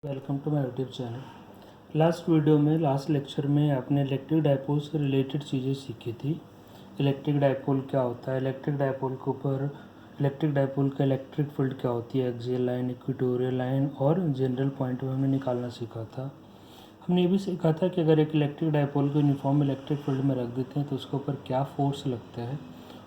Welcome to my YouTube channel. Last lecture में आपने electric dipole से रिलेटेड चीज़ें सीखी थी। इलेक्ट्रिक डायपोल क्या होता है, इलेक्ट्रिक डायपोल के ऊपर इलेक्ट्रिक डायपोल का इलेक्ट्रिक फील्ड क्या होती है, एक्सियल लाइन, इक्वेटोरियल लाइन और जनरल पॉइंट में हमने निकालना सीखा था। हमने ये भी सीखा था कि अगर एक इलेक्ट्रिक डायपोल को यूनिफॉर्म इलेक्ट्रिक फील्ड में रख देते हैं तो उसके ऊपर क्या फोर्स लगता है,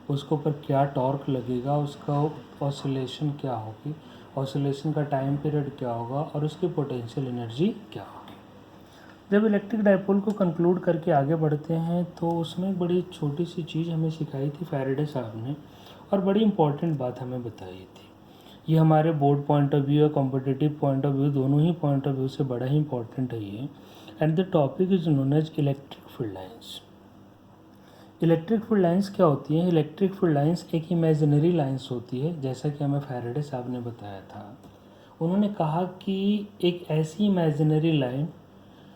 उसके ऊपर क्या टॉर्क लगेगा, उसका ऑसिलेशन क्या होगी, ऑसिलेशन का टाइम पीरियड क्या होगा और उसकी पोटेंशियल एनर्जी क्या होगी। जब इलेक्ट्रिक डायपोल को कंक्लूड करके आगे बढ़ते हैं तो उसमें एक बड़ी छोटी सी चीज़ हमें सिखाई थी फैराडे साहब ने और बड़ी इंपॉर्टेंट बात हमें बताई थी। ये हमारे बोर्ड पॉइंट ऑफ व्यू या कॉम्पिटिटिव पॉइंट ऑफ व्यू, दोनों ही पॉइंट ऑफ व्यू से बड़ा ही इंपॉर्टेंट है ये। And the topic is known as electric field lines. Electric field lines क्या होती हैं? इलेक्ट्रिक फील्ड लाइंस एक इमेजिनरी लाइंस होती है, जैसा कि हमें फैराडे साहब ने बताया था। उन्होंने कहा कि एक ऐसी इमेजिनरी लाइन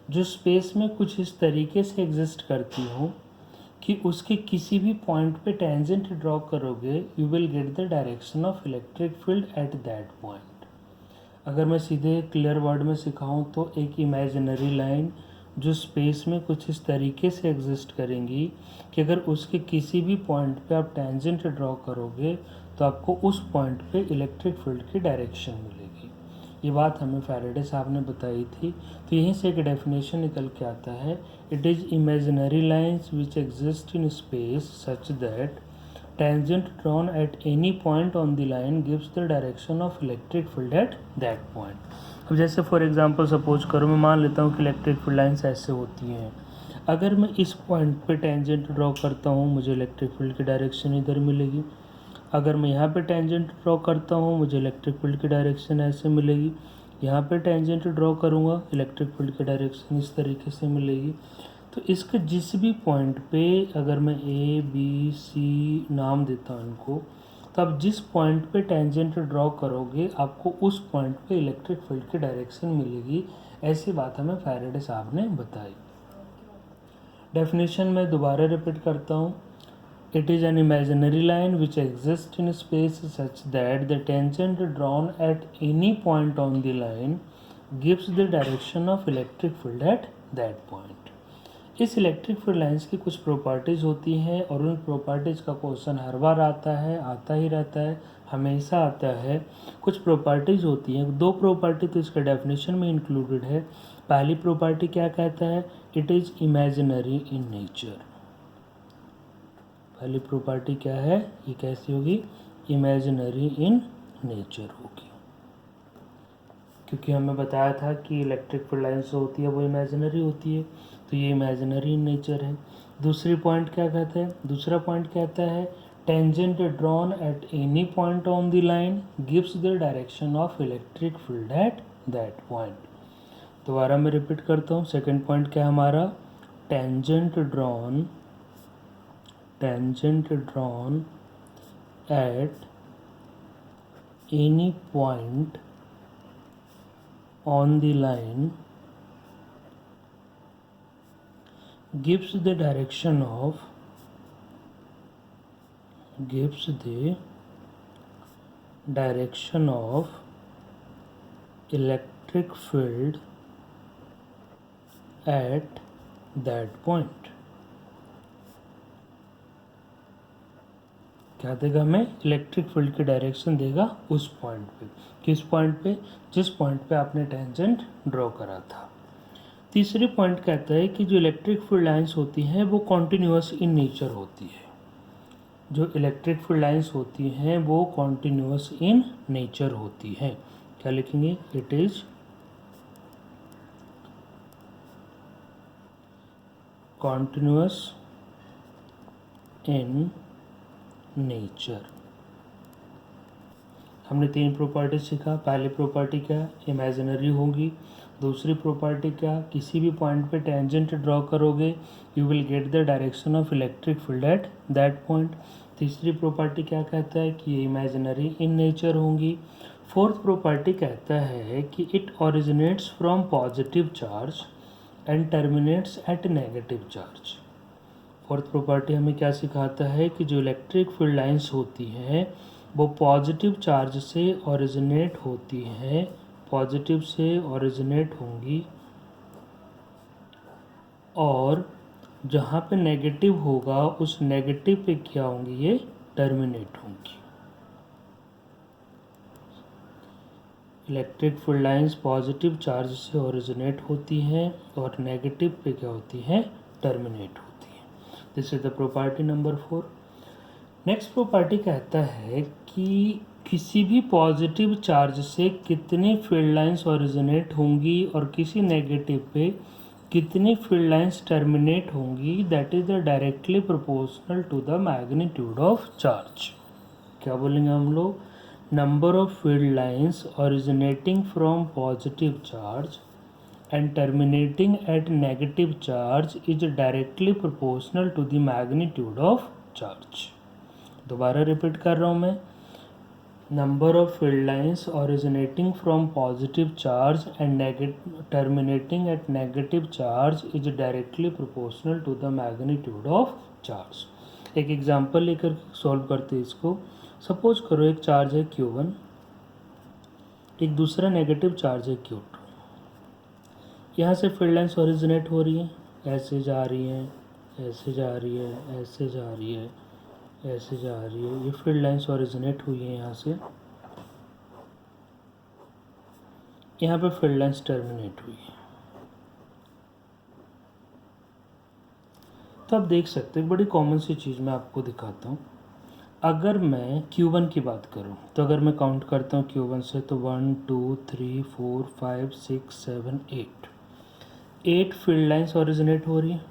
जो स्पेस में कुछ इस तरीके से एग्जिस्ट करती हो कि उसके किसी भी पॉइंट पे टेंजेंट ड्रॉ करोगे, you will get the direction of electric field at that point. अगर मैं सीधे क्लियर वर्ड में सिखाऊं तो एक इमेजिनरी लाइन जो स्पेस में कुछ इस तरीके से एग्जिस्ट करेंगी कि अगर उसके किसी भी पॉइंट पे आप टेंजेंट ड्रॉ करोगे तो आपको उस पॉइंट पे इलेक्ट्रिक फील्ड की डायरेक्शन मिलेगी। ये बात हमें फैराडे साहब ने बताई थी। तो यहीं से एक डेफिनेशन निकल के आता है, it is imaginary lines which exist in space such that tangent drawn at any point on the line gives the direction of electric field at that point। अब जैसे फॉर एग्जांपल सपोज करो, मैं मान लेता हूँ कि इलेक्ट्रिक फील्ड लाइन्स ऐसे होती हैं। अगर मैं इस पॉइंट पे टेंजेंट ड्रॉ करता हूँ मुझे इलेक्ट्रिक फील्ड की डायरेक्शन इधर मिलेगी। अगर मैं यहाँ पे टेंजेंट ड्रॉ करता हूँ मुझे इलेक्ट्रिक फील्ड की डायरेक्शन ऐसे मिलेगी। यहाँ पे टेंजेंट ड्रॉ करूँगा इलेक्ट्रिक फील्ड की डायरेक्शन इस तरीके से मिलेगी। तो इसके जिस भी पॉइंट पे अगर मैं ए बी सी नाम देता हूँ इनको, तो आप जिस पॉइंट पे टेंजेंट ड्रॉ करोगे आपको उस पॉइंट पे इलेक्ट्रिक फील्ड की डायरेक्शन मिलेगी। ऐसी बात हमें फैराडे साहब ने बताई। डेफिनेशन में दोबारा रिपीट करता हूँ, it is an imaginary line which exist in space such that the tangent drawn at any point on the line gives the direction of electric field at that point. इस electric field lines की कुछ properties होती हैं और उन properties का question हर बार आता है, आता ही रहता है, हमेशा आता है। कुछ प्रॉपर्टीज़ होती हैं, दो प्रॉपर्टी तो इसके डेफिनेशन में इंक्लूडेड है। पहली प्रॉपर्टी क्या कहता है, it is imaginary in nature. पहली प्रॉपर्टी क्या है, ये कैसी होगी, इमेजिनरी इन नेचर होगी, क्योंकि हमें बताया था कि इलेक्ट्रिक फील्ड लाइन्स जो होती है वो इमेजिनरी होती है, तो ये इमेजिनरी इन नेचर है। दूसरी पॉइंट क्या कहता है, दूसरा पॉइंट कहता है tangent drawn at any point on the line gives the direction of electric field at that point. दोबारा मैं रिपीट करता हूँ, सेकंड पॉइंट क्या है हमारा, tangent drawn at any point on the line gives the direction of electric field at that point। क्या देगा हमें, इलेक्ट्रिक फील्ड की डायरेक्शन देगा उस पॉइंट पे। किस पॉइंट पे, जिस पॉइंट पे आपने टेंजेंट ड्रॉ करा था। तीसरी पॉइंट कहता है कि जो इलेक्ट्रिक फील्ड लाइंस होती हैं वो कॉन्टिन्यूअस इन नेचर होती है। जो इलेक्ट्रिक फील्ड लाइंस होती हैं वो कॉन्टिन्यूअस इन नेचर होती है। क्या लिखेंगे, it is continuous in nature. हमने तीन प्रॉपर्टी सीखा। पहली प्रॉपर्टी क्या, इमेजिनरी होगी। दूसरी प्रॉपर्टी क्या, किसी भी पॉइंट पे टेंजेंट ड्रॉ करोगे you will get the direction of electric field at that point. तीसरी प्रॉपर्टी क्या कहता है कि ये इमेजिनरी इन नेचर होंगी। फोर्थ प्रॉपर्टी कहता है कि it originates from positive charge and terminates at negative charge. Fourth property हमें क्या सिखाता है कि जो इलेक्ट्रिक फील्ड लाइंस होती हैं वो पॉजिटिव चार्ज से ओरिजिनेट होती हैं पॉजिटिव से ओरिजिनेट होंगी और जहाँ पे नेगेटिव होगा उस नेगेटिव पे क्या होंगी, ये टर्मिनेट होंगी। Electric field lines positive charge से ओरिजिनेट होती हैं और नेगेटिव पे क्या होती हैं, टर्मिनेट होती हैं। This is the property number 4। Next property कहता है कि किसी भी पॉजिटिव चार्ज से कितनी फील्ड लाइंस ओरिजिनेट होंगी और किसी नेगेटिव पे कितनी फील्ड लाइंस टर्मिनेट होंगी, that is the directly proportional to the magnitude of charge. क्या बोलेंगे हम लोग, number of field lines originating from positive charge and terminating at negative charge is directly proportional to the magnitude of charge। दोबारा repeat कर रहा हूँ मैं, number of field lines originating from positive charge and terminating at negative charge is directly proportional to the magnitude of charge। एक example लेकर solve करते हैं इसको। सपोज करो एक चार्ज है Q1, एक दूसरा नेगेटिव चार्ज है Q2। यहाँ से फील्ड लाइंस ओरिजिनेट हो रही हैं, ऐसे जा रही हैं, ऐसे जा रही है, ऐसे जा रही है, ऐसे जा रही है, ये फील्ड लाइंस ओरिजिनेट हुई है यहाँ से, यहाँ पे फील्ड लाइंस टर्मिनेट हुई है। तो आप देख सकते हैं, बड़ी कॉमन सी चीज़ मैं आपको दिखाता हूँ। अगर मैं Q1 की बात करूँ तो अगर मैं काउंट करता हूँ Q1 से तो 1 2 3 4 5 6 7 8 फील्ड लाइंस ओरिजिनेट हो रही है।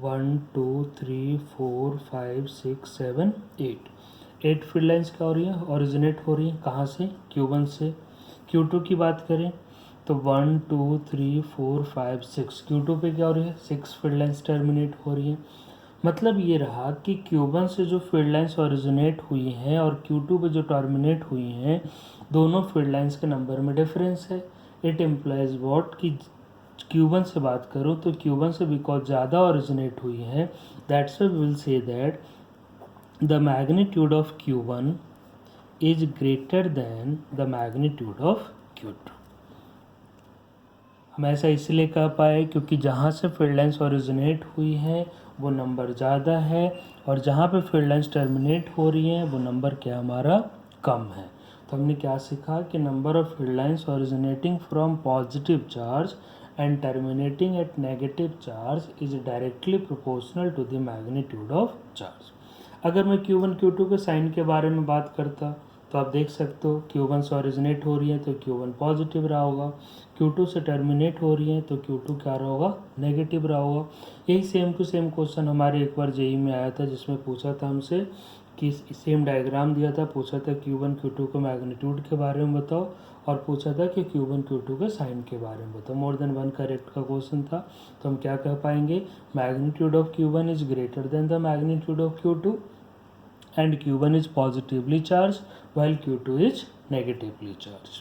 1 2 3 4 5 6 7 8 फील्ड लाइंस क्या हो रही है, ओरिजिनेट हो रही है। कहाँ से, Q1 से। Q2 की बात करें तो 1 2 3 4 5 6 Q2 पे क्या हो रही है, 6 फील्ड लाइंस टर्मिनेट हो रही है। मतलब ये रहा कि Q1 से जो फील्ड लाइंस ओरिजिनेट हुई हैं और Q2 पे जो टर्मिनेट हुई हैं, दोनों फील्ड लाइंस के नंबर में डिफरेंस है। इट इम्प्लाइज व्हाट कि Q1 से बात करूँ तो Q1 से बिकॉज ज़्यादा ओरिजिनेट हुई है, that's why we will say that the magnitude of Q1 is greater than the magnitude of Q2। हम ऐसा इसलिए कह पाए क्योंकि जहाँ से फील्ड लाइंस ओरिजिनेट हुई है वो नंबर ज़्यादा है और जहाँ पे फील्ड लाइंस टर्मिनेट हो रही हैं वो नंबर क्या हमारा कम है। तो हमने क्या सीखा कि number of field lines originating from positive charge and terminating at negative charge is directly proportional to the magnitude of charge. अगर मैं Q1 Q2 के साइन के बारे में बात करता तो आप देख सकते हो Q1 से ओरिजिनेट हो रही है तो Q1 पॉजिटिव रहा होगा, Q2 से टर्मिनेट हो रही है तो Q2 क्या रहा होगा, नेगेटिव रहा होगा। यही सेम टू सेम क्वेश्चन हमारे एक बार जेई में आया था जिसमें पूछा था हमसे कि सेम डायग्राम दिया था, पूछा था Q1 Q2 के मैग्नीट्यूड के बारे में बताओ और पूछा था कि Q1 Q2 के साइन के बारे में बताओ। मोर देन वन करेक्ट का क्वेश्चन था। तो हम क्या कह पाएंगे, magnitude of Q1 is greater than the magnitude of Q2 and Q1 is positively charge while Q2 is negatively charge.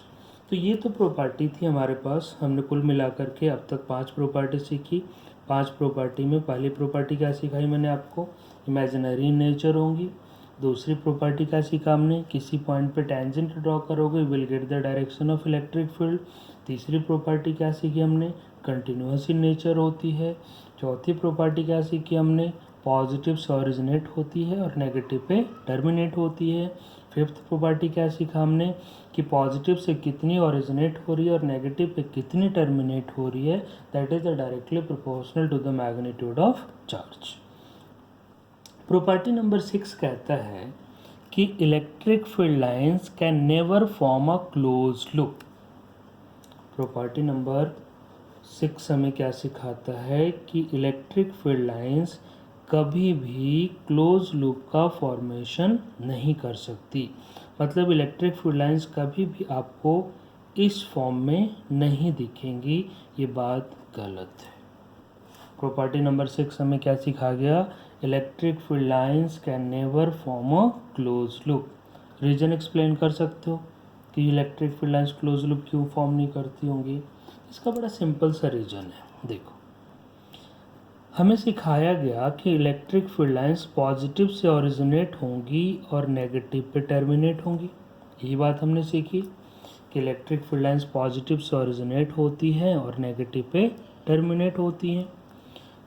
तो ये तो प्रॉपर्टी थी हमारे पास। हमने कुल मिलाकर के अब तक 5 प्रॉपर्टी सीखी। 5 प्रॉपर्टी में पहली प्रॉपर्टी क्या सिखाई मैंने आपको, इमेजिनरी इन नेचर होंगी। दूसरी प्रॉपर्टी क्या सीखा हमने, किसी पॉइंट पे टेंजेंट ड्रॉ करोगे will get the direction of electric field. तीसरी प्रॉपर्टी क्या सीखी हमने, कंटिन्यूस इन नेचर होती है। चौथी प्रॉपर्टी क्या सीखी हमने, पॉजिटिव से ओरिजिनेट होती है और नेगेटिव पे टर्मिनेट होती है। फिफ्थ प्रॉपर्टी क्या सीखा हमने कि पॉजिटिव से कितनी ओरिजिनेट हो रही है और नेगेटिव पे कितनी टर्मिनेट हो रही है, that is directly proportional to the magnitude of charge. Property number 6 कहता है कि electric field lines can never form a close loop. Property number 6 हमें क्या सिखाता है कि इलेक्ट्रिक फील्ड लाइंस कभी भी क्लोज लूप का फॉर्मेशन नहीं कर सकती। मतलब इलेक्ट्रिक फील्ड लाइंस कभी भी आपको इस फॉर्म में नहीं दिखेंगी, ये बात गलत है। प्रॉपर्टी नंबर 6 हमें क्या सिखा गया, electric field lines can never form a close loop. Reason explain कर सकते हो कि electric field lines close loop क्यों फॉर्म नहीं करती होंगी। इसका बड़ा सिंपल सा रीजन है। देखो, हमें सिखाया गया कि इलेक्ट्रिक फील्ड लाइंस पॉजिटिव से ओरिजिनेट होंगी और नेगेटिव पे टर्मिनेट होंगी। यही बात हमने सीखी। कि इलेक्ट्रिक फील्ड लाइंस पॉजिटिव से ओरिजिनेट होती हैं और नेगेटिव पे टर्मिनेट होती हैं।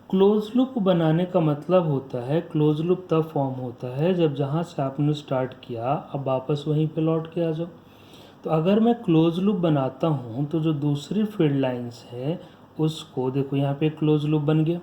क्लोज लूप बनाने का मतलब होता है, क्लोज लूप तब फॉर्म होता है जब जहाँ से आपने स्टार्ट किया अब वापस वहीं पे लौट के आ जाओ। तो अगर मैं क्लोज लूप बनाता हूँ तो जो दूसरी फील्ड लाइंस है उसको देखो, यहाँ पे क्लोज लूप बन गया,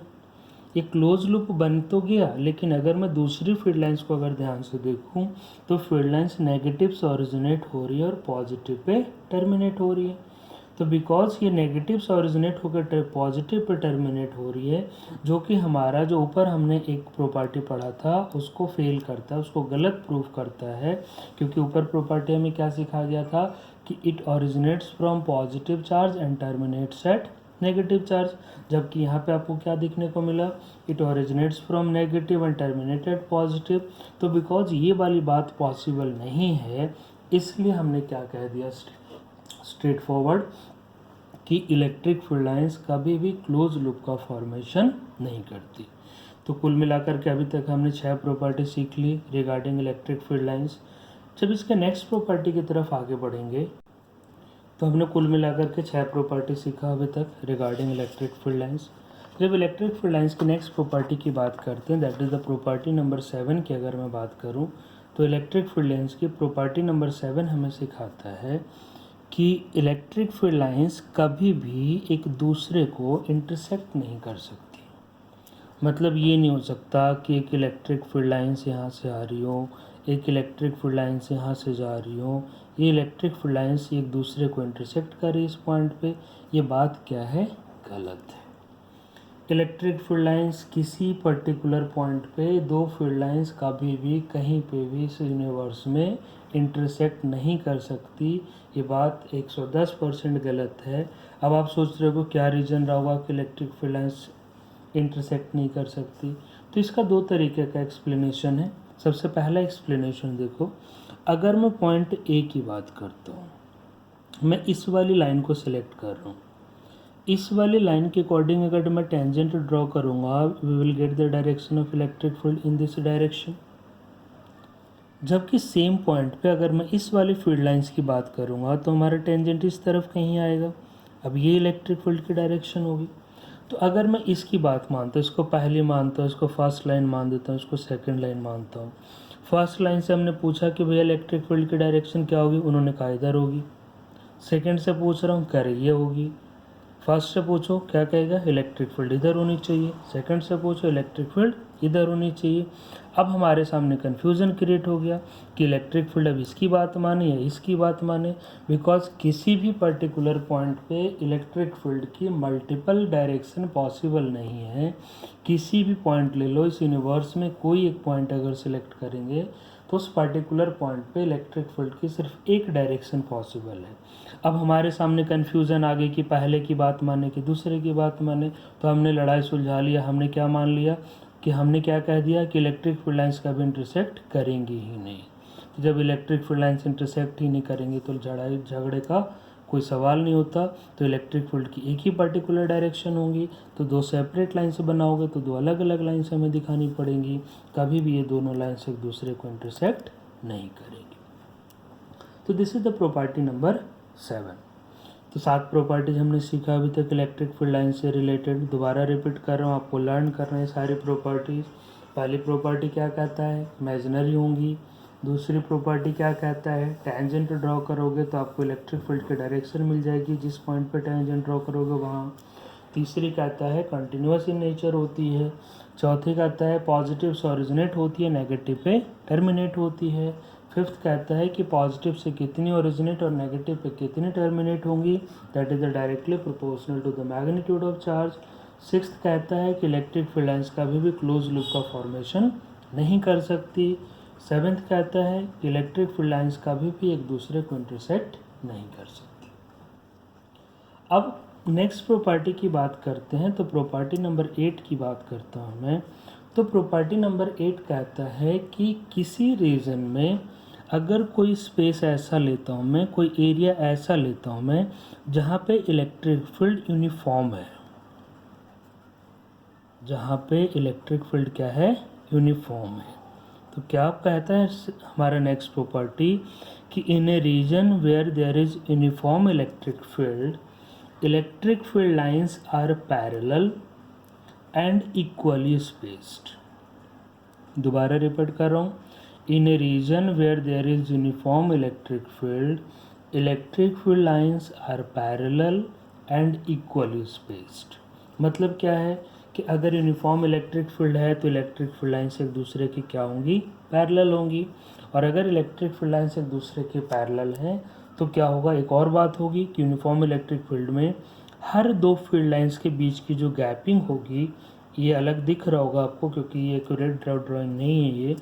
ये क्लोज लूप बन तो गया, लेकिन अगर मैं दूसरी फील्ड लाइंस को अगर ध्यान से देखूं तो फील्ड लाइंस नेगेटिव से ओरिजिनेट हो रही है और पॉजिटिव पे टर्मिनेट हो रही है। तो बिकॉज ये नेगेटिव से ओरिजिनेट होकर पॉजिटिव पे टर्मिनेट हो रही है, जो कि हमारा जो ऊपर हमने एक प्रॉपर्टी पढ़ा था उसको फेल करता है, उसको गलत प्रूफ करता है। क्योंकि ऊपर प्रॉपर्टी में क्या सिखाया गया था कि it originates from positive charge and terminates at negative charge, जबकि यहाँ पे आपको क्या देखने को मिला, it originates from negative and terminated positive. तो बिकॉज ये वाली बात पॉसिबल नहीं है, इसलिए हमने क्या कह दिया स्ट्रेट फॉरवर्ड कि इलेक्ट्रिक फील्ड लाइंस कभी भी क्लोज लूप का फॉर्मेशन नहीं करती। तो कुल मिलाकर के अभी तक हमने 6 प्रॉपर्टी सीख ली रिगार्डिंग इलेक्ट्रिक फील्ड लाइंस। जब इसके नेक्स्ट प्रॉपर्टी की तरफ आगे बढ़ेंगे तो हमने कुल मिलाकर के 6 प्रॉपर्टी सीखा अभी तक रिगार्डिंग इलेक्ट्रिक फील्ड लाइंस। जब इलेक्ट्रिक फील्ड लाइंस की नेक्स्ट प्रॉपर्टी की बात करते हैं, that is the property number 7 की अगर मैं बात करूं, तो इलेक्ट्रिक फील्ड लाइंस की प्रॉपर्टी नंबर 7 हमें सिखाता है कि इलेक्ट्रिक फील्ड लाइंस कभी भी एक दूसरे को इंटरसेक्ट नहीं कर सकती। मतलब ये नहीं हो सकता कि एक इलेक्ट्रिक फील्ड लाइंस यहाँ से आ रही हो, एक इलेक्ट्रिक फील्ड लाइंस यहाँ से जा रही हो, ये इलेक्ट्रिक फील्ड लाइंस एक दूसरे को इंटरसेक्ट कर रही है इस पॉइंट पे। ये बात क्या है, गलत है। इलेक्ट्रिक फील्ड लाइंस किसी पर्टिकुलर पॉइंट पे दो फील्ड लाइंस कभी भी कहीं पे भी इस यूनिवर्स में इंटरसेक्ट नहीं कर सकती। ये बात 110% गलत है। अब आप सोच रहे हो क्या रीज़न रहा होगा कि इलेक्ट्रिक फील्ड लाइंस इंटरसेक्ट नहीं कर सकती। तो इसका 2 तरीके का एक्सप्लेनेशन है। सबसे पहला एक्सप्लेनेशन देखो, अगर मैं पॉइंट ए की बात करता हूँ, मैं इस वाली लाइन को सिलेक्ट कर रहा हूँ, इस वाली लाइन के अकॉर्डिंग अगर मैं टेंजेंट ड्रॉ करूँगा, we will get the direction of electric field in this direction. जबकि सेम पॉइंट पे अगर मैं इस वाली फील्ड लाइंस की बात करूँगा तो हमारा टेंजेंट इस तरफ कहीं आएगा। अब ये इलेक्ट्रिक फील्ड की डायरेक्शन होगी। तो अगर मैं इसकी बात मानता हूँ, इसको पहली मानता हूँ, इसको फर्स्ट लाइन मान देता हूँ, इसको सेकंड लाइन मानता हूँ। फर्स्ट लाइन से हमने पूछा कि भैया इलेक्ट्रिक फील्ड की डायरेक्शन क्या होगी, उन्होंने कहा इधर होगी। सेकंड से पूछ रहा हूँ, कह रही ये होगी। फर्स्ट से पूछो क्या कहेगा, इलेक्ट्रिक फील्ड इधर होनी चाहिए। सेकंड से पूछो इलेक्ट्रिक फील्ड इधर होनी चाहिए। अब हमारे सामने कन्फ्यूज़न क्रिएट हो गया कि इलेक्ट्रिक फील्ड अब इसकी बात माने या इसकी बात माने, बिकॉज किसी भी पर्टिकुलर पॉइंट पे इलेक्ट्रिक फील्ड की मल्टीपल डायरेक्शन पॉसिबल नहीं है। किसी भी पॉइंट ले लो इस यूनिवर्स में, कोई एक पॉइंट अगर सिलेक्ट करेंगे तो उस पर्टिकुलर पॉइंट पे इलेक्ट्रिक फील्ड की सिर्फ एक डायरेक्शन पॉसिबल है। अब हमारे सामने कन्फ्यूज़न आ गई कि पहले की बात माने कि दूसरे की बात माने। तो हमने लड़ाई सुलझा लिया, हमने क्या मान लिया कि हमने क्या कह दिया कि इलेक्ट्रिक फील्ड लाइंस कभी इंटरसेक्ट करेंगी ही नहीं। तो जब इलेक्ट्रिक फील्ड लाइंस इंटरसेक्ट ही नहीं करेंगी तो झगड़े का कोई सवाल नहीं होता। तो इलेक्ट्रिक फील्ड की एक ही पर्टिकुलर डायरेक्शन होगी। तो 2 सेपरेट लाइन से बनाओगे तो 2 अलग अलग लाइन से हमें दिखानी पड़ेंगी। कभी भी ये दोनों लाइन्स एक दूसरे को इंटरसेक्ट नहीं करेंगी। तो this is the property number 7। तो 7 प्रॉपर्टीज हमने सीखा अभी तक इलेक्ट्रिक फील्ड लाइन से रिलेटेड। दोबारा रिपीट कर रहा हूँ, आपको लर्न करना है सारी प्रॉपर्टीज़। पहली प्रॉपर्टी क्या कहता है, इमेजिनरी होंगी। दूसरी प्रॉपर्टी क्या कहता है, टेंजेंट ड्रॉ करोगे तो आपको इलेक्ट्रिक फील्ड की डायरेक्शन मिल जाएगी जिस पॉइंट पे टेंजेंट ड्रॉ करोगे वहाँ। तीसरी कहता है कंटिन्यूस इन नेचर होती है। चौथी कहता है पॉजिटिव से ओरिजिनेट होती है, नेगेटिव पे टर्मिनेट होती है। फिफ्थ कहता है कि पॉजिटिव से कितनी ओरिजिनेट और नेगेटिव पे कितनी टर्मिनेट होंगी, that is the directly proportional to the magnitude of charge. Sixth कहता है कि इलेक्ट्रिक फील्ड लाइंस कभी भी क्लोज लूप का फॉर्मेशन नहीं कर सकती। सेवेंथ कहता है कि इलेक्ट्रिक फील्ड लाइंस कभी भी एक दूसरे को इंटरसेक्ट नहीं कर सकती। अब नेक्स्ट प्रॉपर्टी की बात करते हैं। तो प्रॉपर्टी नंबर 8 की बात करता हूँ मैं। तो प्रॉपर्टी नंबर 8 कहता है कि किसी रीजन में अगर कोई स्पेस ऐसा लेता हूँ मैं, कोई एरिया ऐसा लेता हूँ मैं जहाँ पे इलेक्ट्रिक फील्ड यूनिफॉर्म है, जहाँ पे इलेक्ट्रिक फील्ड क्या है, यूनिफॉर्म है। तो क्या कहता है हमारा नेक्स्ट प्रॉपर्टी कि in a region where there is uniform electric field lines are parallel and equally spaced. दोबारा रिपीट कर रहा हूँ, in a region where there is uniform electric field lines are parallel and equally spaced. मतलब क्या है कि अगर uniform electric field है तो इलेक्ट्रिक फील्ड लाइंस एक दूसरे की क्या होंगी, पैरेलल होंगी। और अगर इलेक्ट्रिक फील्ड लाइंस एक दूसरे के पैरेलल हैं तो क्या होगा, एक और बात होगी कि यूनिफॉर्म इलेक्ट्रिक फील्ड में हर दो फील्ड लाइंस के बीच की जो गैपिंग होगी, ये अलग दिख रहा होगा आपको क्योंकि ये एक्यूरेट ड्राइंग नहीं है ये,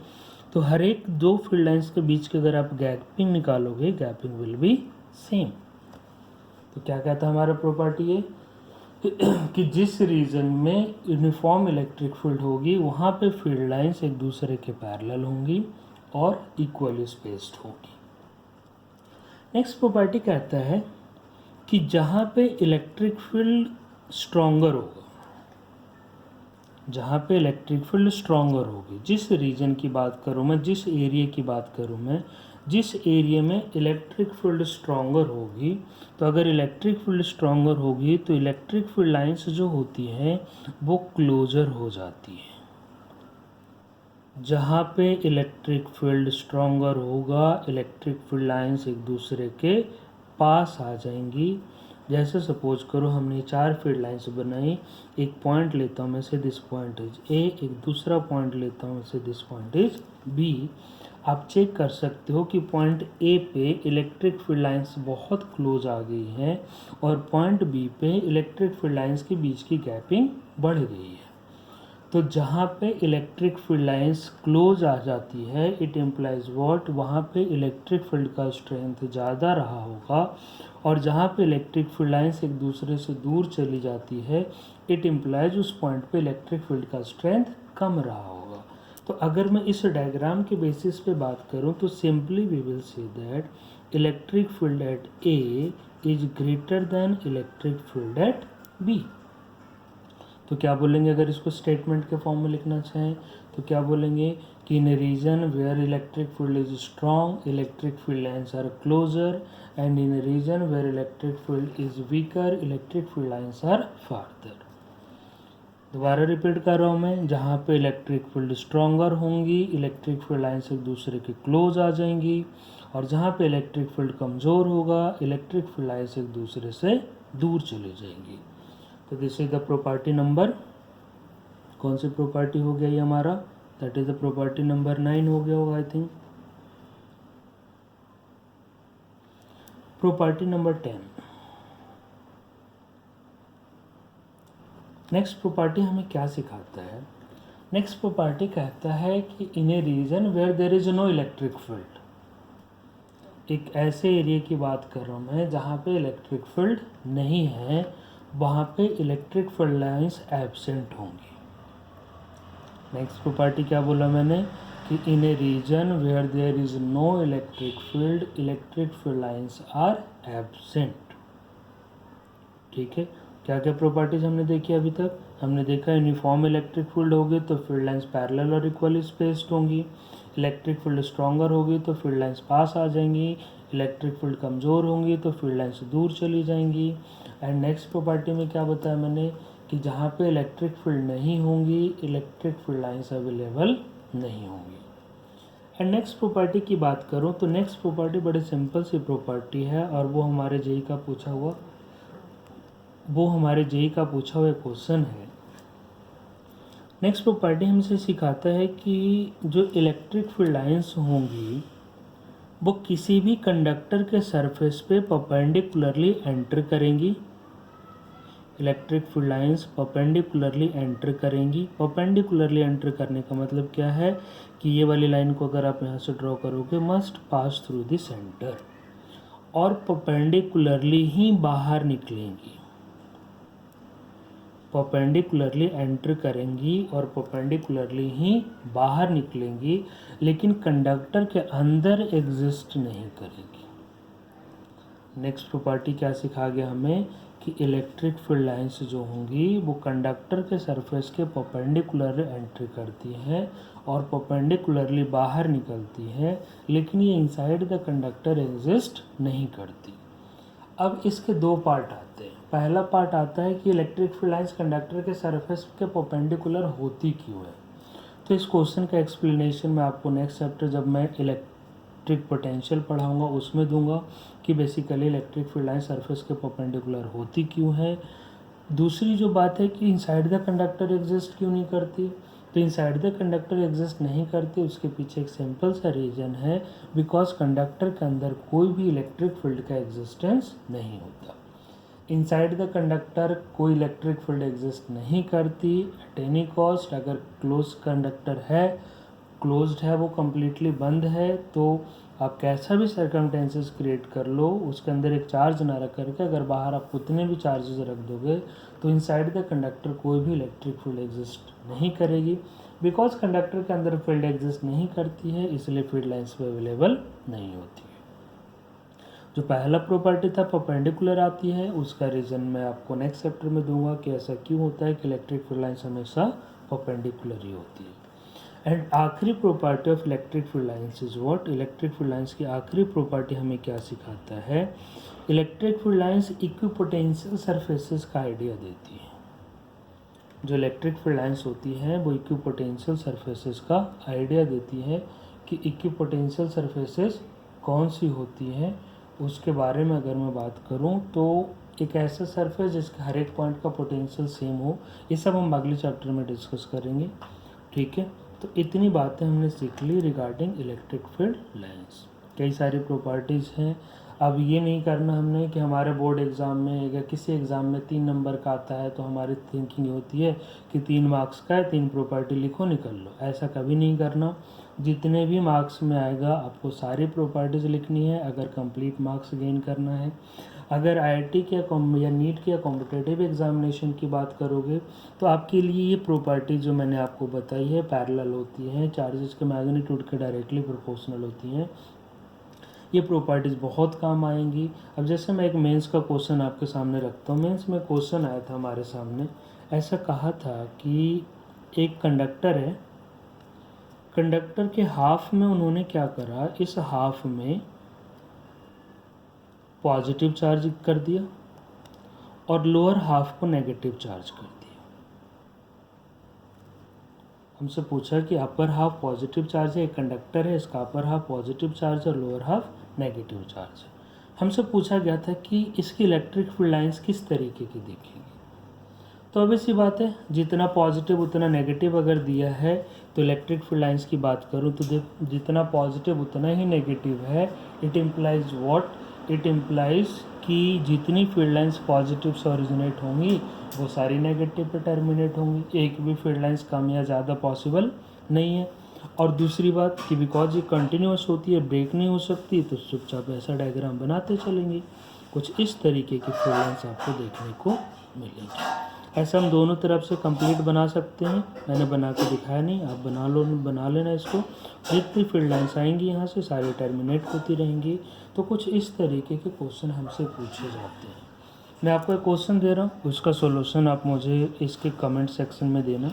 तो हर एक दो फील्ड लाइंस के बीच की अगर आप गैपिंग निकालोगे, गैपिंग विल बी सेम। तो क्या कहता है हमारा प्रॉपर्टी ये कि जिस रीजन में यूनिफॉर्म इलेक्ट्रिक फील्ड होगी वहाँ पे फील्ड लाइंस एक दूसरे के पैरेलल होंगी और इक्वली स्पेस्ड होगी। नेक्स्ट प्रॉपर्टी कहता है कि जहाँ पे इलेक्ट्रिक फील्ड स्ट्रॉन्गर होगा, जहाँ पे इलेक्ट्रिक फील्ड स्ट्रॉन्गर होगी, जिस रीजन की बात करूँ मैं, जिस एरिया की बात करूँ मैं, जिस एरिया में इलेक्ट्रिक फील्ड स्ट्रॉन्गर होगी, तो अगर इलेक्ट्रिक फील्ड स्ट्रॉन्गर होगी तो इलेक्ट्रिक फील्ड लाइंस जो होती हैं वो क्लोजर हो जाती है। जहाँ पे इलेक्ट्रिक फील्ड स्ट्रॉन्गर होगा इलेक्ट्रिक फील्ड लाइंस एक दूसरे के पास आ जाएंगी। जैसे सपोज करो हमने 4 फील्ड लाइंस बनाई, एक पॉइंट लेता हूँ मैं से दिस पॉइंट इज ए, एक दूसरा पॉइंट लेता हूँ से दिस पॉइंट इज बी। आप चेक कर सकते हो कि पॉइंट ए पे इलेक्ट्रिक फील्ड लाइंस बहुत क्लोज आ गई हैं और पॉइंट बी पे इलेक्ट्रिक फील्ड लाइंस के बीच की गैपिंग बढ़ गई है। तो जहाँ पे इलेक्ट्रिक फील्ड लाइंस क्लोज आ जाती है इट इम्प्लाइज व्हाट, वहाँ पे इलेक्ट्रिक फील्ड का स्ट्रेंथ ज़्यादा रहा होगा, और जहाँ पे इलेक्ट्रिक फील्ड लाइंस एक दूसरे से दूर चली जाती है इट इम्प्लाइज उस पॉइंट पे इलेक्ट्रिक फील्ड का स्ट्रेंथ कम रहा होगा। तो अगर मैं इस डायग्राम के बेसिस पे बात करूँ तो simply we will say that electric field at A is greater than electric field at B. तो क्या बोलेंगे अगर इसको स्टेटमेंट के फॉर्म में लिखना चाहें तो क्या बोलेंगे कि in a region where electric field is strong electric field lines are closer and in a region where electric field is weaker electric field lines are farther. दोबारा रिपीट कर रहा हूँ मैं, जहाँ पे इलेक्ट्रिक फील्ड स्ट्रॉन्गर होंगी electric field lines एक दूसरे के क्लोज आ जाएंगी, और जहाँ पे इलेक्ट्रिक फील्ड कमज़ोर होगा इलेक्ट्रिक फील्ड लाइंस एक दूसरे से दूर चली जाएंगी। तो this is the property number, कौन सी प्रॉपर्टी हो गया ये हमारा, that is the property number 9 हो गया होगा I think. Property number 10, next property हमें क्या सिखाता है। नेक्स्ट प्रॉपर्टी कहता है कि in a region where there is no electric field, एक ऐसे एरिया की बात कर रहा हूँ मैं जहाँ पे इलेक्ट्रिक फील्ड नहीं है, वहाँ पे इलेक्ट्रिक फील्ड लाइंस एब्सेंट होंगी। नेक्स्ट प्रॉपर्टी क्या बोला मैंने कि in a region where there is no electric field lines are absent. ठीक है, क्या क्या प्रॉपर्टीज हमने देखी अभी तक, हमने देखा यूनिफॉर्म इलेक्ट्रिक फील्ड होगी तो फील्ड लाइंस पैरेलल और इक्वली स्पेस्ड होंगी, इलेक्ट्रिक फील्ड स्ट्रॉन्गर होगी तो फील्ड लाइंस पास आ जाएंगी, इलेक्ट्रिक फील्ड कमज़ोर होंगी तो फील्ड लाइंस दूर चली जाएंगी। एंड नेक्स्ट प्रॉपर्टी में क्या बताया मैंने कि जहाँ पे इलेक्ट्रिक फील्ड नहीं होंगी इलेक्ट्रिक फील्ड लाइंस अवेलेबल नहीं होंगी। एंड नेक्स्ट प्रॉपर्टी की बात करूँ तो नेक्स्ट प्रॉपर्टी बड़ी सिंपल सी प्रॉपर्टी है और वो हमारे जेई का पूछा हुआ क्वेश्चन है। नेक्स्ट प्रॉपर्टी हमसे सिखाता है कि जो इलेक्ट्रिक फील्ड लाइंस होंगी वो किसी भी कंडक्टर के सरफेस पे परपेंडिकुलरली एंटर करेंगी। Electric field lines perpendicularly enter करेंगी। परपेंडिकुलरली एंटर करने का मतलब क्या है कि ये वाली लाइन को अगर आप यहाँ से ड्रॉ करोगे must pass through the centre, और परपेंडिकुलरली ही बाहर निकलेंगी। परपेंडिकुलरली एंटर करेंगी और परपेंडिकुलरली ही बाहर निकलेंगी, लेकिन कंडक्टर के अंदर एग्जिस्ट नहीं करेंगी। नेक्स्ट प्रॉपर्टी क्या सिखा गया हमें कि इलेक्ट्रिक फील्ड लाइंस जो होंगी वो कंडक्टर के सरफेस के परपेंडिकुलर एंट्री करती हैं और परपेंडिकुलरली बाहर निकलती है, लेकिन ये इनसाइड द कंडक्टर एग्जिस्ट नहीं करती। अब इसके दो पार्ट आते हैं। पहला पार्ट आता है कि इलेक्ट्रिक फील्ड लाइंस कंडक्टर के सरफेस के परपेंडिकुलर होती क्यों है। तो इस क्वेश्चन का एक्सप्लेनेशन मैं आपको नेक्स्ट चैप्टर जब मैं इलेक्ट्रिक पोटेंशियल पढ़ाऊंगा उसमें दूंगा कि basically electric field line surface के परपेंडिकुलर होती क्यों है। दूसरी जो बात है कि इनसाइड द कंडक्टर एग्जिस्ट क्यों नहीं करती, तो इनसाइड द कंडक्टर एग्जिस्ट नहीं करती उसके पीछे एक सिंपल सा रीज़न है, बिकॉज कंडक्टर के अंदर कोई भी इलेक्ट्रिक फील्ड का एग्जिस्टेंस नहीं होता। इनसाइड द कंडक्टर कोई इलेक्ट्रिक फील्ड एग्जिस्ट नहीं करती एट एनी कॉस्ट। अगर क्लोज कंडक्टर है, क्लोज्ड है, वो कम्प्लीटली बंद है, तो आप कैसा भी सर्कमटेंसेस क्रिएट कर लो, उसके अंदर एक चार्ज ना रख करके अगर बाहर आप उतने भी चार्जेस रख दोगे तो इनसाइड द कंडक्टर कोई भी इलेक्ट्रिक फील्ड एग्जिस्ट नहीं करेगी। बिकॉज कंडक्टर के अंदर फील्ड एग्जिस्ट नहीं करती है, इसलिए फील्ड लाइंस पे अवेलेबल नहीं होती है। जो पहला प्रॉपर्टी था परपेंडिकुलर आती है, उसका रीज़न मैं आपको नेक्स्ट चैप्टर में दूंगा कि ऐसा क्यों होता है कि इलेक्ट्रिक फील्ड लाइंस हमेशा परपेंडिकुलर ही होती है। एंड आखिरी property of electric field lines is what. Electric field lines की आखिरी प्रॉपर्टी हमें क्या सिखाता है, electric field lines equipotential surfaces का आइडिया देती है। जो इलेक्ट्रिक फील्ड लाइंस होती हैं वो इक्विपोटेंशियल सरफेसेस का आइडिया देती है कि इक्विपोटेंशियल सरफेसेस कौन सी होती हैं। उसके बारे में अगर मैं बात करूं तो एक ऐसा सरफेस जिसके हर एक पॉइंट का पोटेंशियल सेम हो, ये सब हम अगले चैप्टर में डिस्कस करेंगे, ठीक है। तो इतनी बातें हमने सीख ली रिगार्डिंग इलेक्ट्रिक फील्ड लाइंस। कई सारी प्रॉपर्टीज़ हैं। अब ये नहीं करना हमने कि हमारे बोर्ड एग्ज़ाम में या किसी एग्ज़ाम में 3 नंबर का आता है तो हमारी थिंकिंग होती है कि 3 मार्क्स का है, 3 प्रॉपर्टी लिखो निकल लो। ऐसा कभी नहीं करना। जितने भी मार्क्स में आएगा आपको सारी प्रॉपर्टीज़ लिखनी है अगर कंप्लीट मार्क्स गेन करना है। अगर आईआईटी के या नीट के या कॉम्पिटिटिव एग्जामिनेशन की बात करोगे तो आपके लिए ये प्रॉपर्टी जो मैंने आपको बताई है पैरेलल होती हैं, चार्जेस के मैग्नीट्यूड के डायरेक्टली प्रोपोर्शनल होती हैं। ये प्रॉपर्टीज़ बहुत काम आएंगी। अब जैसे मैं एक मेंस का क्वेश्चन आपके सामने रखता हूँ। मेंस में क्वेश्चन आया था हमारे सामने, ऐसा कहा था कि एक कंडक्टर है, कंडक्टर के हाफ में उन्होंने क्या करा, इस हाफ में पॉजिटिव चार्ज कर दिया और लोअर हाफ को नेगेटिव चार्ज कर दिया। हमसे पूछा कि अपर हाफ पॉजिटिव चार्ज है, एक कंडक्टर है, इसका अपर हाफ पॉजिटिव चार्ज और लोअर हाफ नेगेटिव चार्ज है। हमसे पूछा गया था कि इसकी इलेक्ट्रिक फील्ड लाइंस किस तरीके की दिखेगी। तो अब इसी बात है, जितना पॉजिटिव उतना नेगेटिव अगर दिया है तो इलेक्ट्रिक फील्ड लाइंस की बात करूँ तो जितना पॉजिटिव उतना ही नेगेटिव है। It implies what, it implies कि जितनी फील्ड लाइंस पॉजिटिव से ओरिजिनेट होंगी वो सारी नेगेटिव पे टर्मिनेट होंगी। एक भी फील्ड लाइंस कम या ज़्यादा पॉसिबल नहीं है। और दूसरी बात कि बिकॉज ये कंटिन्यूस होती है, ब्रेक नहीं हो सकती, तो चुपचाप ऐसा डायग्राम बनाते चलेंगे। कुछ इस तरीके की फील्ड लाइंस आपको देखने को मिलेंगी। ऐसा हम दोनों तरफ से कंप्लीट बना सकते हैं। मैंने बना के दिखाया नहीं, आप बना लेना इसको। जितनी फील्ड लाइंस आएंगी यहाँ से सारी टर्मिनेट होती रहेंगी। तो कुछ इस तरीके के क्वेश्चन हमसे पूछे जाते हैं। मैं आपको एक क्वेश्चन दे रहा हूँ, उसका सॉल्यूशन आप मुझे इसके कमेंट सेक्शन में देना।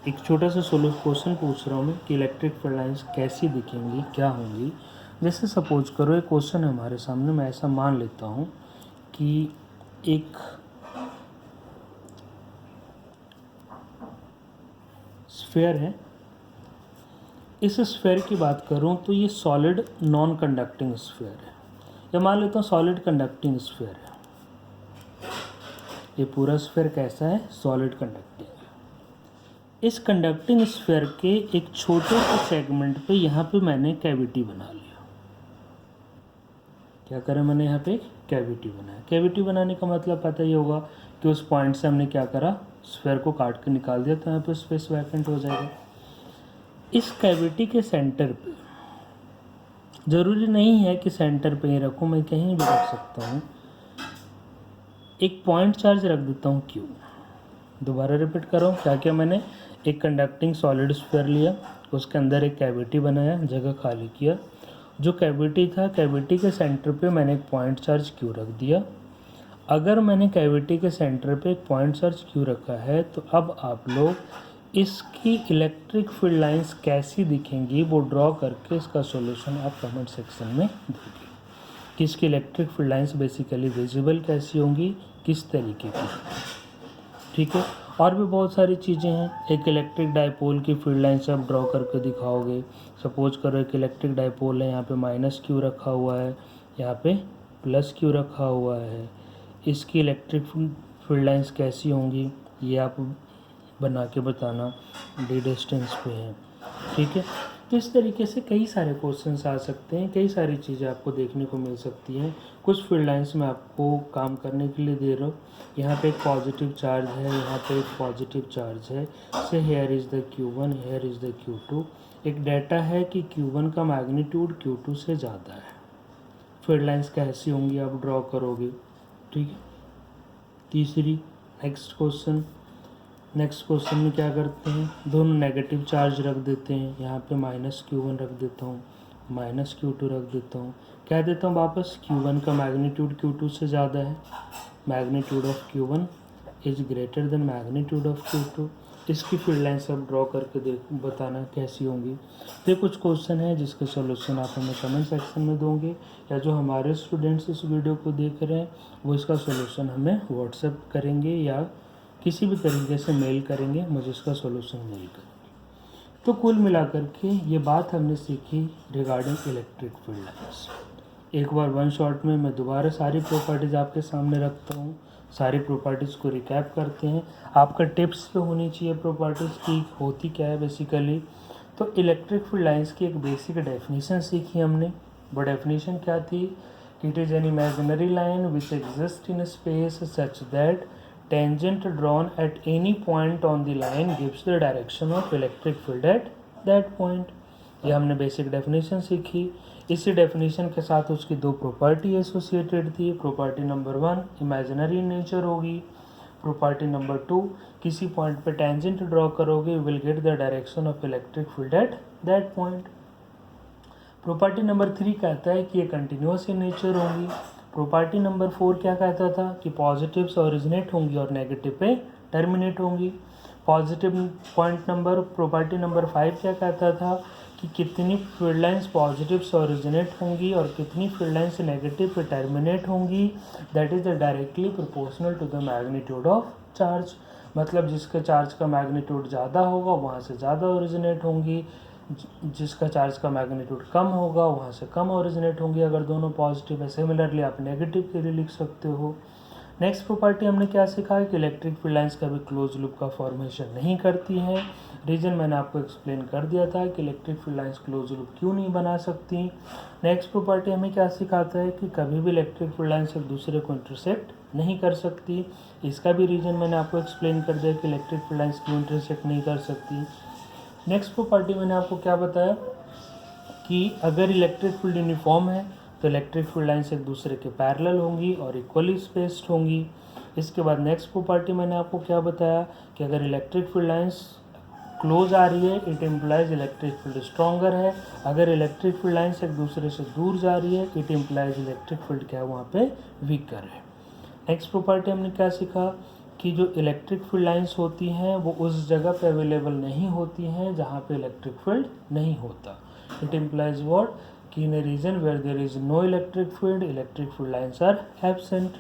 एक छोटा सा क्वेश्चन पूछ रहा हूँ मैं कि इलेक्ट्रिक फील्ड लाइंस कैसी दिखेंगी, क्या होंगी। जैसे सपोज करो एक क्वेश्चन है हमारे सामने, मैं ऐसा मान लेता हूँ कि एक स्फीयर है। इस स्फीयर की बात करूँ तो ये सॉलिड नॉन कंडक्टिंग स्फीयर है, या मान लेता हूँ सॉलिड कंडक्टिंग स्फीयर है। ये पूरा स्फीयर कैसा है, सॉलिड कंडक्टिंग। इस कंडक्टिंग स्फीयर के एक छोटे से सेगमेंट पे यहाँ पे मैंने कैविटी बना लिया। क्या करा मैंने, यहाँ पे कैविटी बनाया। कैविटी बनाने का मतलब पता ही होगा कि उस पॉइंट से हमने क्या करा, स्फीयर को काट के निकाल दिया, तो यहाँ पे स्पेस वैकेंट हो जाएगा। इस कैविटी के सेंटर पे, ज़रूरी नहीं है कि सेंटर पे ही रखूँ, मैं कहीं भी रख सकता हूँ, एक पॉइंट चार्ज रख देता हूँ Q। दोबारा रिपीट कर रहा हूँ, क्या क्या मैंने एक कंडक्टिंग सॉलिड स्फीयर लिया, उसके अंदर एक कैविटी बनाया, जगह खाली किया। जो कैविटी था, कैविटी के सेंटर पे मैंने एक पॉइंट चार्ज Q रख दिया। अगर मैंने कैविटी के सेंटर पे एक पॉइंट चार्ज क्यू रखा है तो अब आप लोग इसकी इलेक्ट्रिक फील्ड लाइंस कैसी दिखेंगी वो ड्रॉ करके इसका सॉल्यूशन आप कमेंट सेक्शन में देंगे कि इसकी electric field lines basically visible कैसी होंगी, किस तरीके की। ठीक है, और भी बहुत सारी चीज़ें हैं। एक इलेक्ट्रिक डाइपोल की फील्ड लाइंस आप ड्रॉ करके दिखाओगे। सपोज करो एक इलेक्ट्रिक डाइपोल है, यहाँ पे माइनस क्यू रखा हुआ है, यहाँ पे प्लस क्यू रखा हुआ है। इसकी इलेक्ट्रिक फील्ड लाइंस कैसी होंगी ये आप बना के बताना, डी डिस्टेंस पे है। ठीक है, तो इस तरीके से कई सारे क्वेश्चंस आ सकते हैं, कई सारी चीज़ें आपको देखने को मिल सकती हैं। कुछ फील्ड लाइंस में आपको काम करने के लिए दे रहा हूँ। यहाँ पे एक पॉजिटिव चार्ज है, यहाँ पे एक पॉजिटिव चार्ज है। से here is the Q1, here is the Q2। एक डाटा है कि Q1 का मैग्नीट्यूड Q2 से ज़्यादा है। फील्ड लाइंस कैसी होंगी आप ड्रॉ करोगे। ठीक है, तीसरी नेक्स्ट क्वेश्चन में क्या करते हैं, दोनों नेगेटिव चार्ज रख देते हैं। यहाँ पे -Q1 रख देता हूँ, -Q2 रख देता हूँ। क्या देता हूँ वापस, Q1 का मैग्नीट्यूड Q2 से ज़्यादा है, magnitude of Q1 is greater then magnitude of Q2। इसकी फील्ड लाइंस आप ड्रॉ करके बताना कैसी होंगी। तो ये कुछ क्वेश्चन है जिसके सॉल्यूशन आप हमें कमेंट सेक्शन में दोगे, या जो हमारे स्टूडेंट्स इस वीडियो को देख रहे हैं वो इसका सॉल्यूशन हमें व्हाट्सएप करेंगे या किसी भी तरीके से मेल करेंगे, मुझे इसका सॉल्यूशन मेल करेंगे। तो कुल मिलाकर के ये बात हमने सीखी रिगार्डिंग इलेक्ट्रिक फील्ड लाइंस। एक बार वन शॉट में मैं दोबारा सारी प्रॉपर्टीज़ आपके सामने रखता हूँ, सारी प्रॉपर्टीज़ को रिकैप करते हैं। आपका टिप्स पे होनी चाहिए प्रॉपर्टीज़ की होती क्या है बेसिकली। तो इलेक्ट्रिक फील्ड लाइंस की एक बेसिक डेफिनेशन सीखी हमने। वो डेफिनेशन क्या थी, it is an imaginary line which exist in space such that tangent drawn at any point on the line gives the direction of electric field at that point. ये हमने basic definition सीखी। इसी definition के साथ उसकी दो property associated थी। Property number 1 imaginary nature होगी, प्रॉपर्टी नंबर 2 किसी पॉइंट पे टेंजेंट ड्रॉ करोगे will get the direction of electric field at that point. Property number 3 कहता है कि ये कंटिन्यूस इन नेचर होंगी। प्रॉपर्टी नंबर 4 क्या कहता था कि पॉजिटिव्स ओरिजिनेट होंगी और नेगेटिव पे टर्मिनेट होंगी। Positive point number property number 5 क्या कहता था कि कितनी फील्ड लाइंस पॉजिटिव से ओरिजिनेट होंगी और कितनी फील्ड लाइंस नेगेटिव पे टर्मिनेट होंगी, that is the directly proportional to the magnitude of charge. मतलब जिसका चार्ज का मैग्नीट्यूड ज़्यादा होगा वहाँ से ज़्यादा ओरिजिनेट होंगी, जिसका चार्ज का मैग्नीट्यूड कम होगा वहाँ से कम ओरिजिनेट होंगी अगर दोनों पॉजिटिव है। सिमिलरली आप नेगेटिव के लिए लिख सकते हो। नेक्स्ट प्रॉपर्टी हमने क्या सीखा है कि इलेक्ट्रिक फील्ड लाइंस कभी क्लोज लूप का फॉर्मेशन नहीं करती हैं। रीजन मैंने आपको एक्सप्लेन कर दिया था कि electric field lines close loop क्यों नहीं बना सकती। नेक्स्ट प्रॉपर्टी हमें क्या सिखाता है कि कभी भी इलेक्ट्रिक फील्ड लाइंस एक दूसरे को इंटरसेक्ट नहीं कर सकती। इसका भी रीजन मैंने आपको एक्सप्लेन कर दिया कि इलेक्ट्रिक फील्ड लाइंस क्यों इंटरसेक्ट नहीं कर सकती। नेक्स्ट प्रॉपर्टी मैंने आपको क्या बताया कि अगर इलेक्ट्रिक फील्ड यूनिफॉर्म है तो इलेक्ट्रिक फील्ड लाइंस एक दूसरे के पैरेलल होंगी और इक्वली स्पेस्ड होंगी। इसके बाद नेक्स्ट प्रॉपर्टी मैंने आपको क्या बताया कि अगर इलेक्ट्रिक फील्ड लाइंस क्लोज आ रही है it implies electric field stronger है, अगर इलेक्ट्रिक फील्ड लाइंस एक दूसरे से दूर जा रही है इट इम्प्लाइज इलेक्ट्रिक फील्ड क्या है वहाँ पे वीकर है। नेक्स्ट प्रॉपर्टी हमने क्या सीखा कि जो इलेक्ट्रिक फील्ड लाइंस होती हैं वो उस जगह पे अवेलेबल नहीं होती हैं जहाँ पे इलेक्ट्रिक फील्ड नहीं होता। इट इम्प्लाइज व्हाट कि in a region where there is no electric field lines are absent.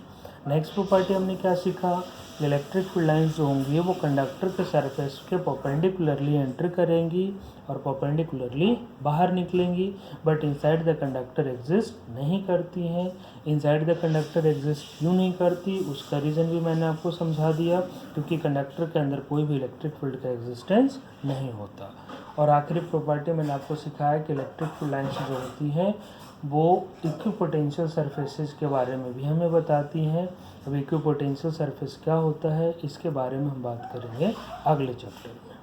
Next property हमने क्या सीखा, इलेक्ट्रिक फील्ड लाइंस जो होंगी वो कंडक्टर के सरफेस के परपेंडिकुलरली एंटर करेंगी और परपेंडिकुलरली बाहर निकलेंगी, but inside the conductor exist नहीं करती हैं। इनसाइड द कंडक्टर एग्जिस्ट क्यों नहीं करती उसका रीज़न भी मैंने आपको समझा दिया, क्योंकि कंडक्टर के अंदर कोई भी इलेक्ट्रिक फील्ड का एग्जिस्टेंस नहीं होता। और आखिरी प्रॉपर्टी मैंने आपको सिखाया कि इलेक्ट्रिक फील्ड लाइंस जो होती हैं वो इक्विपोटेंशियल सरफेसेस के बारे में भी हमें बताती हैं। अब इक्विपोटेंशियल सरफेस क्या होता है इसके बारे में हम बात करेंगे अगले चैप्टर में।